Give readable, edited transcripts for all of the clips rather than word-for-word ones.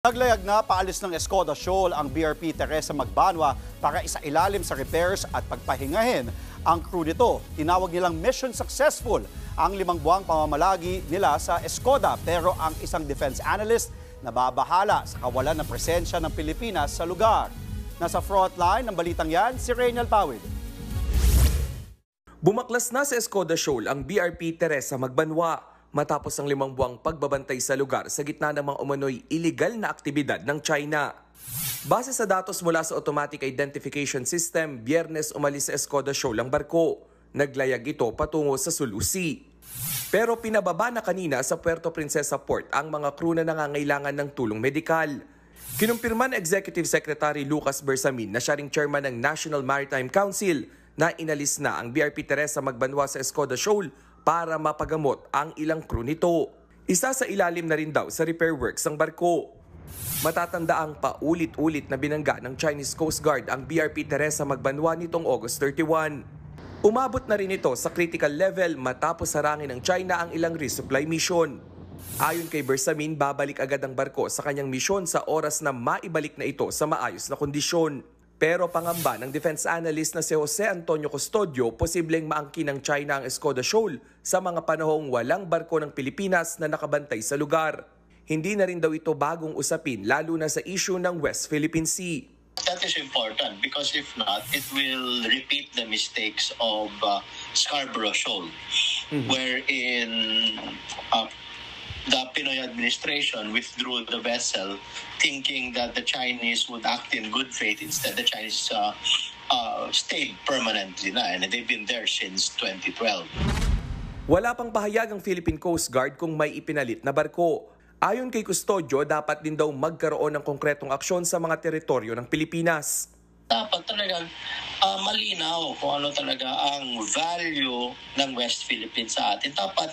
Naglayag na paalis ng Escoda Shoal ang BRP Teresa Magbanwa para isailalim sa repairs at pagpahingahin ang crew nito. Tinawag nilang mission successful ang 5 buwang pamamalagi nila sa Escoda, pero ang isang defense analyst nababahala sa kawalan ng presensya ng Pilipinas sa lugar. Nasa frontline ng balitang yan, si Reynel Pawid. Bumaklas na sa Escoda Shoal ang BRP Teresa Magbanwa matapos ang 5 buwang pagbabantay sa lugar sa gitna ng mga umano'y iligal na aktibidad ng China. Base sa datos mula sa Automatic Identification System, Biyernes umalis sa Escoda Shoal ang barko. Naglayag ito patungo sa Sulu Sea. Pero pinababa na kanina sa Puerto Princesa Port ang mga crew na nangangailangan ng tulong medikal. Kinumpirma ng Executive Secretary Lucas Bersamin na siya ring chairman ng National Maritime Council na inalis na ang BRP Teresa Magbanwa sa Escoda Shoal para mapagamot ang ilang crew nito. Isa sa ilalim na rin daw sa repair works ng barko. Matatandaang paulit-ulit na binangga ng Chinese Coast Guard ang BRP Teresa Magbanwa nitong August 31. Umabot na rin ito sa critical level matapos harangin ng China ang ilang resupply mission. Ayon kay Bersamin, babalik agad ang barko sa kanyang misyon sa oras na maibalik na ito sa maayos na kondisyon. Pero pangamba ng defense analyst na si Jose Antonio Custodio, posibleng maangkin ng China ang Escoda Shoal sa mga panahong walang barko ng Pilipinas na nakabantay sa lugar. Hindi na rin daw ito bagong usapin, lalo na sa issue ng West Philippine Sea. That is important because if not, it will repeat the mistakes of Scarborough Shoal, wherein the Pinoy administration withdrew the vessel thinking that the Chinese would act in good faith. Instead, the Chinese stayed permanently na, and they've been there since 2012. Wala pang pahayag ang Philippine Coast Guard kung may ipinalit na barko. Ayon kay Custodio, dapat din daw magkaroon ng konkretong aksyon sa mga teritoryo ng Pilipinas. Dapat talagang malinaw kung ano talaga ang value ng West Philippines sa atin. Dapat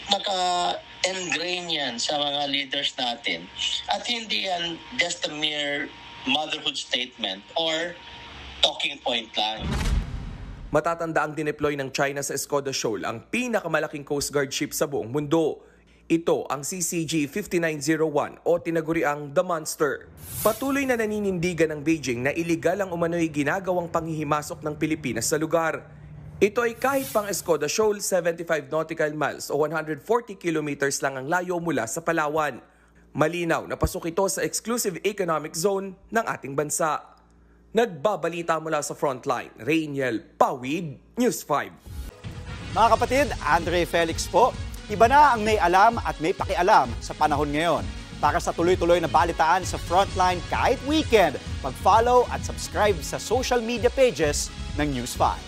naka-engrain yan sa mga leaders natin. At hindi yan just a mere motherhood statement or talking point lang. Matatanda ang dineploy ng China sa Escoda Shoal, ang pinakamalaking Coast Guard ship sa buong mundo. Ito ang CCG-5901 o tinaguriang The Monster. Patuloy na naninindigan ng Beijing na iligal ang umano'y ginagawang panghihimasok ng Pilipinas sa lugar. Ito ay kahit pang Escoda Shoal, 75 nautical miles o 140 kilometers lang ang layo mula sa Palawan. Malinaw na pasok ito sa exclusive economic zone ng ating bansa. Nagbabalita mula sa frontline, Reynel Pawid, News 5. Mga kapatid, Andre Felix po. Iba na ang may alam at may pakialam sa panahon ngayon. Para sa tuloy-tuloy na balitaan sa Frontline kahit weekend, mag-follow at subscribe sa social media pages ng News 5.